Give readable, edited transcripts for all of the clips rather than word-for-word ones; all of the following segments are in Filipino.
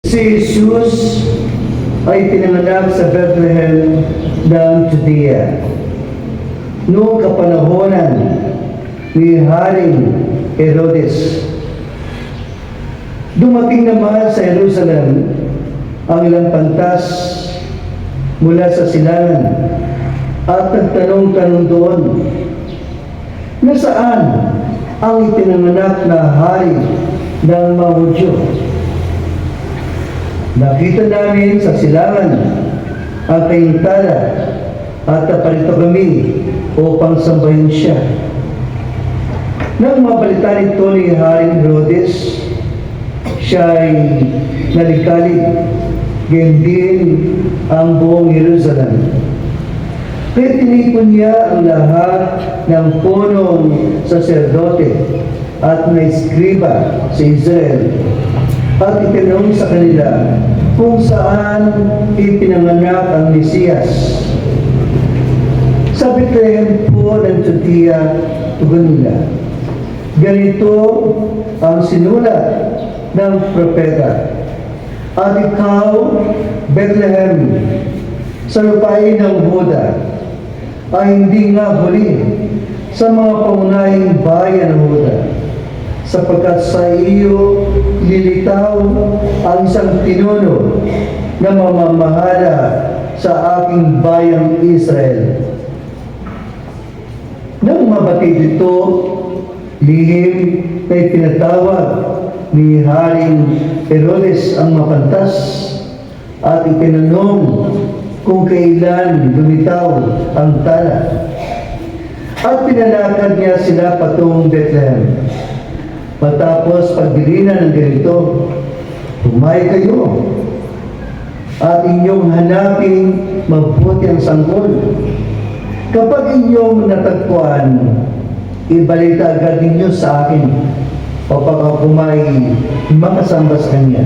Si Jesus ay pinanganak sa Bethlehem ng Judea noong kapanahonan ni Haring Herodes. Dumating naman sa Jerusalem ang ilang pantas mula sa silangan at nagtanong-tanong doon, nasaan ang ipinanganak na hari ng mga Hudyo? Nakita namin sa silangan ang kanyang tala at naparito kami upang sambahin siya. Nang mabalita nito ni Haring Herodes, siya ay nalikalig, gayon din ang buong Jerusalem. Kaya tinipon niya ang lahat ng punong saserdote at na eskriba sa Israel at itinanong sa kanila kung saan ipinanganak ang Mesiyas. Sa Bethlehem po ng Judea, tugon nila. Ganito ang sinulat ng propeta. At ikaw, Bethlehem, sa lupain ng Huda, ay hindi nga huli sa mga pangunahing bayan ng Huda, sapagkat sa iyo lilitaw ang isang pinuno na mamamahala sa aking bayang Israel. Nang mabatid ito, lihim na ipinatawag ni Haring Herodes ang mapantas at itinanong kung kailan lumitaw ang tala. At pinalakad niya sila patungong Bethlehem. Matapos pagbilinan ng ganito, tumayo kayo at inyong hanapin mabuti ang sanggol. Kapag inyong natagpuan, ibalita agad ninyo sa akin upang ako may makasamba sa kanya.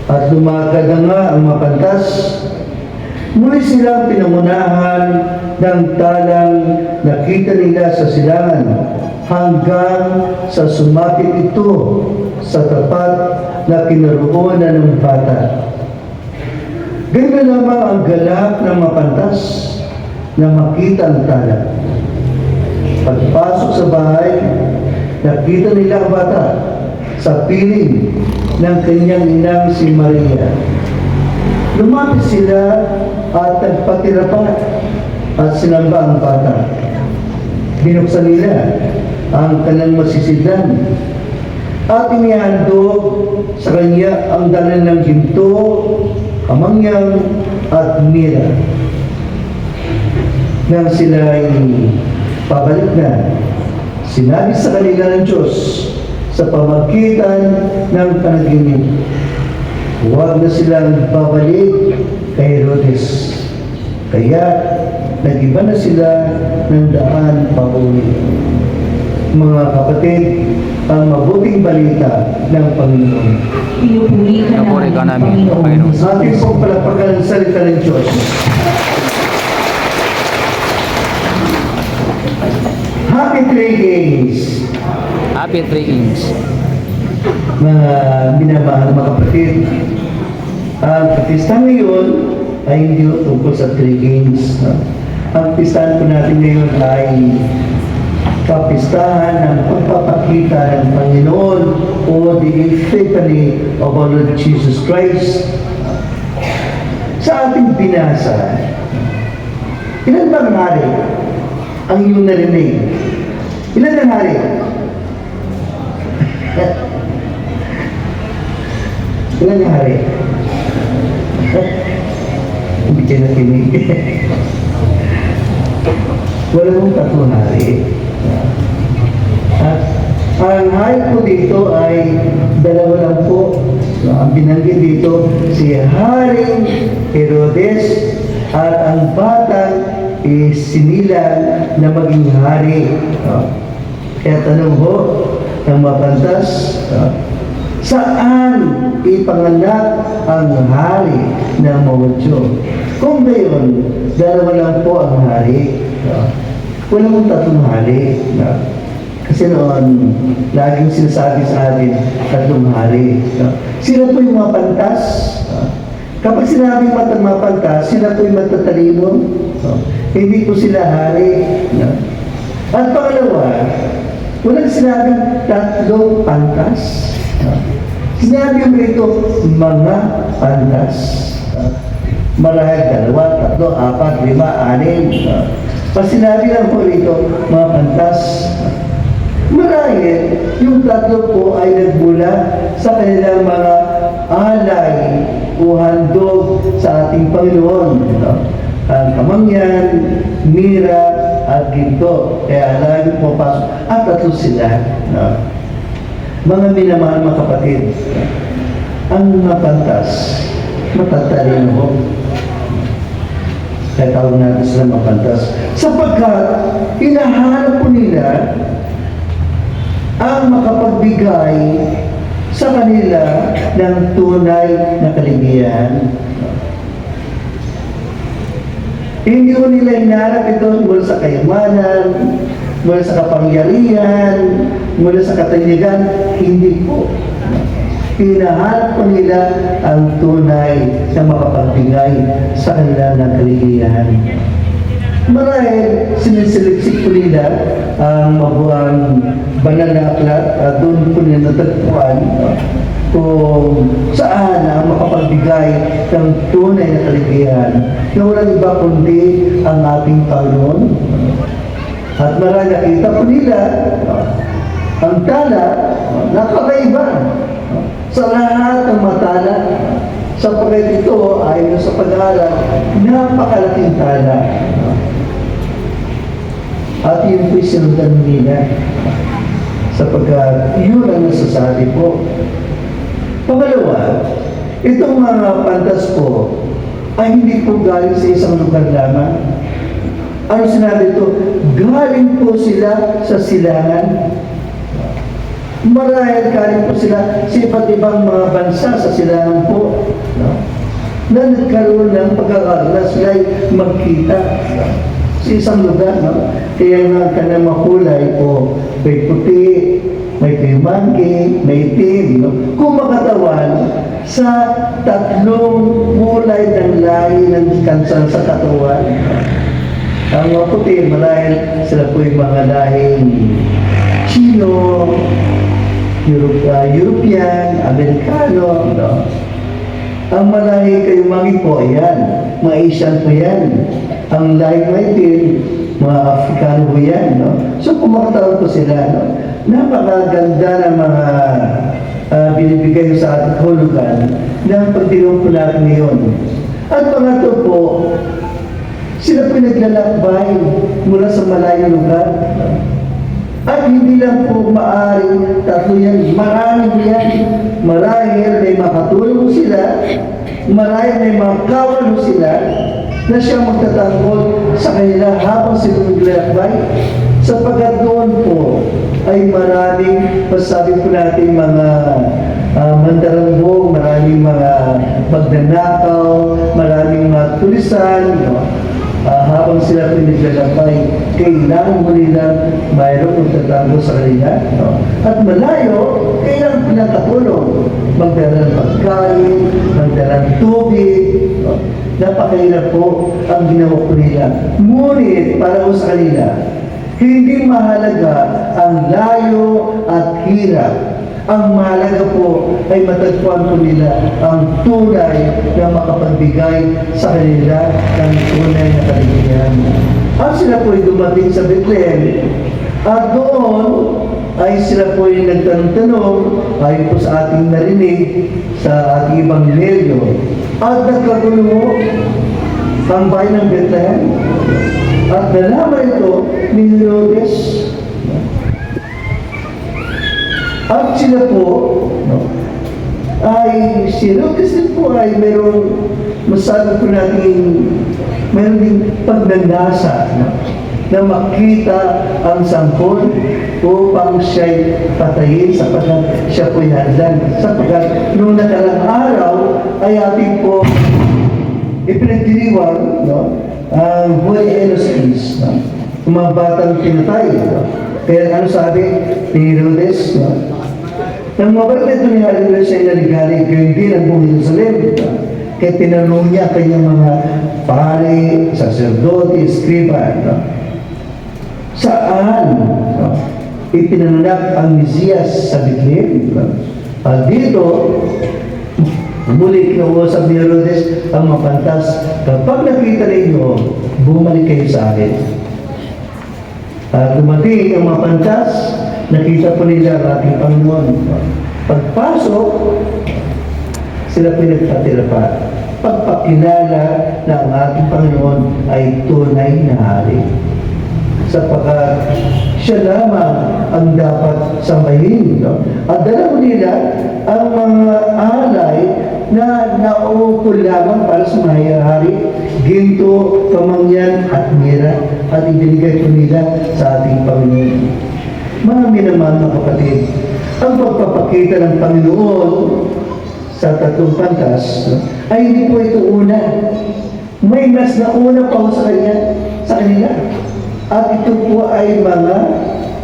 At lumakad na nga ang mapantas. Muli silang pinangunahan ng talang nakita nila sa silangan hanggang sa sumapit ito sa tapat na kinaroonan ng bata. Ganyan lamang ang galak ng mapantas na makita ang tala. Pagpasok sa bahay, nakita nila ang bata sa piling ng kanyang inang si Maria. Lumapit sila at nagpatirapat at sinamba ang bata. Binuksan nila ang kanyang masisidlan at inihandog sa kanya ang dalan ng ginto, kamangyang at mira. Nang sila ay pabalik na, sinabi sa kanila ng Diyos sa pamagitan ng panaginip, huwag na silang babalik kay Herodes. Kaya nag-iba na sila ng daan pauwi. Mga kapatid, ang mabuting balita ng Panginoon. Pinupuri ka namin, Panginoon. Sa ating pong palapakan ng salita ng Diyos. Happy 3 Kings! Happy 3 Kings. Mga minamahal mga kapatid, ang kapistahan ngayon ay hindi tungkol sa 3 Kings. No? Ang kapistahan po natin ngayon ay kapistahan ng pagpapakita ng Panginoon o the Epiphany of our Lord Jesus Christ. Sa ating binasa, ilan bang hari ang iyong narinig? Ilan ang hari? Ilan ang hari? Hindi ka nakinig. Wala mong 3 hari. At ang hari po dito ay 2 lang po. So, ang binanggit dito, si Haring Herodes at ang batang sinilang na maging hari. Kaya tanong ho ng mapantas, saan ipanganak ang hari ng mga Hudyo? Kung gayon, 2 lang po ang hari. Wala mong 3 hari. Kasi noon, laging sinasabi sa atin, 3 hari. Sila po yung mga pantas. Kapag sinabing mga pantas, sila po yung matatalino. Hindi po sila hari. At pangalawa, walang sinabing tatlong pantas. Sinabi mo ito, mga pantas. Marahil 2, 3, 4, 5, 6. Pag sinabi lang po ito, mga pantas. Marahil, yung tatlo po ay nagmula sa kanilang mga alay o handog sa ating Panginoon. Ang kamangyan, mira, at ginto. Kaya lagi po pasok. At tatlo sila. Mga minamahal mga kapatid, ang mga pantas, matatalino po. Kaya tawag natin sila mga pantas. Sapagkat, hinahanap po nila ang makapagbigay sa kanila ng tunay na kaligayahan. Hindi ko nila hinarap ito mula sa kayamanan, mula sa kapangyarihan, mula sa kataligan. Hindi po. Hinahanap po nila ang tunay na makapagbigay sa kanila ng kaligayahan. Marahil sinisiliksik po nila ang mabuang banal na aklat at doon po nila natagpuan kung saan ang makapagbigay ng tunay na kaligayahan na walang iba kundi ang ating Panginoon. At marahil nakita po nila ang tala nakakaiba sa lahat ng matala sapagkat ito ayon sa pag-aaral napakalaking tala. At yun po'y sinundan nila sapagkat yun ang nasasabi po. Pangalawa, itong mga pantas po ay hindi po galing sa isang lugar lamang. Ano sinabi ito? Galing po sila sa silangan. Marahil galing po sila sa iba't ibang mga bansa sa silangan po. Na nagkaroon ng pagkakaroon na sila'y magkita sa isang lugar, Kaya nga kanang makulay po, may puti, may pimangki, may itim, Kung makatawan sa tatlong kulay ng lahi ng kansan sa katawan. Ang mga puti, marahil sila po yung mga lahing Chino, European, Amerikano, Ang malahi kayo mangi po, ayan. Mga Asian po yan. Ang lahi maitim, mga Afrikano po yan, So, kung makatawag po sila, napakaganda ng mga binibigay sa ating hulugan ng pagtinong po natin ngayon. At pangatlo po, sila pinaglalakbay mula sa malayong lugar. At hindi lang po maaaring tatlo yan, marami yan. Marahil may makatulong sila, marahil may makawalo sila na siya magtatanggol sa kanila habang sila naglalakbay. Sapagkat doon po ay maraming, masabi po natin mga mandarambong, maraming mga magnanakaw, maraming mga tulisan, habang sila pinaglalakbay, kailangan mo nila mayroong magtatanggol sa kanila. At malayo, kailangan pinatapulong. Magdala ng pagkain, magdala ng tubig. Napakahirap po ang ginawa po nila. Ngunit, para po sa kanila, hindi mahalaga ang layo at hirap. Ang mahalaga po ay matagpuan po nila ang tunay na makapagbigay sa kanila ng tunay na kaligayahan. At sila po ay dumating sa Bethlehem. At doon ay sila po ay nagtanong-tanong ayon po sa ating narinig sa ating ebanghelyo. At nagkagulo ang bayan ng Bethlehem. At nalaman ito ni Herodes. At sila po, ay sino kasi po ay mayroong masabi po natin mayroong din pagnanasa na makita ang sangkol upang siya'y patayin sapagkat siya po'y hadlan. Sapagkat noong nakarang araw ay ating po ipinagdiriwang ang buhay Enos, mga batang pinatay. Kaya ano sabi ni Herodes? Nang mabalik ito ni Hallelujah siya inaligali, gayon din ang buong Jerusalem. Kaya tinanong niya kanyang mga pare, sacerdote, escriba, saan ipinanganak ang Mesiyas sa Bethlehem? At dito, muli kinausap ni Herodes ang mapantas, kapag nakita ninyo, bumalik kayo sa akin. At dumating ang mapantas, nakita po nila ang ating Panginoon. Pagpasok, sila pinagpatira pa. Pagpakilala na ang ating Panginoon ay tunay na hari. Sapagkat siya lamang ang dapat sambahin. No? At dalawa nila ang mga alay na nauukol lamang para sa mahihari, ginto, kamangyan at mira, at ibinigay ko nila sa ating Panginoon. Marami naman mga kapatid, ang pagpapakita ng Panginoon sa tatlong pantas, no, ay hindi po ito una. May mas nauna pa sa kanila. At ito po ay mga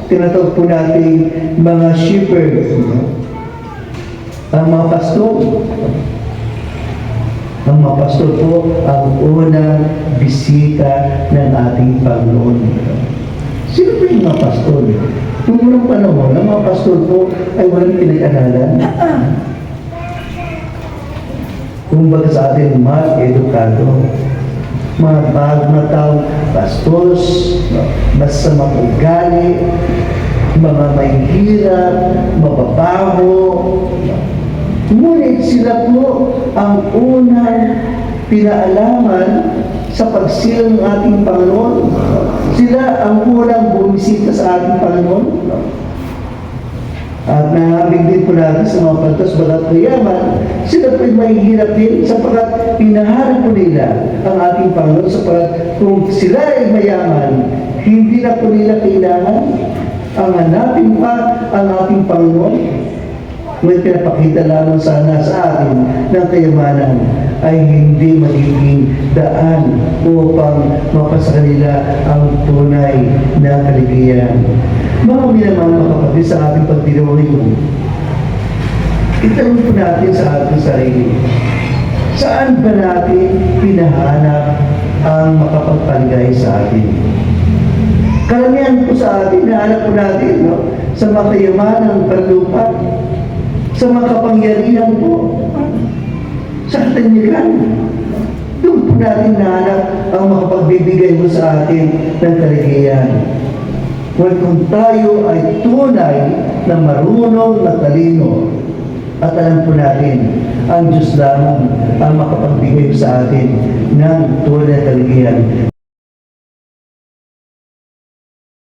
tinatawag po natin mga shepherd, no? Ang mga pastor. Ang mga pastor po ang unang bisita ng ating Panginoon. Sino po yung mga pastor? Noong unang panahon, ang mga pastor po ay walang pinag-aralan. Kumbaga sa atin, mga edukado, mga bagong na taong pastos, basta mapugali, mga may hirap, mababaho. Ngunit sila po ang unang pinaalaman sa pagsilang ng ating Panginoon. Sila ang unang bumisita sa ating Panginoon. At nahabig din po natin sa mga pantas bagat mayaman, sila po'y mahihirap din sapagkat pinahari po nila ang ating Panginoon sapagkat kung sila ay mayaman, hindi na po nila kailangan ang hanapin pa ang ating Panginoon. May pinapakita lamang sana sa atin ng kayamanan ay hindi magiging daan upang mapasa kanila ang tunay na kaligayahan. Mga minamahal mga kapatid sa ating pagdinaw ngayon, itanong po natin sa ating sarili, saan ba natin pinahanap ang makapagpaligay sa atin? Karamihan po sa atin, nahanap po natin, no? Sa makayamanang panlupa, sa makapangyarihan po, sa katanyakan. Doon po natin nahanap ang makapagbibigay mo sa atin ng kaligayahan. Kung tayo ay tunay na marunong na talino at alam po natin, ang Diyos lamang ang makapagbigay sa atin ng tunay na kaligayahan.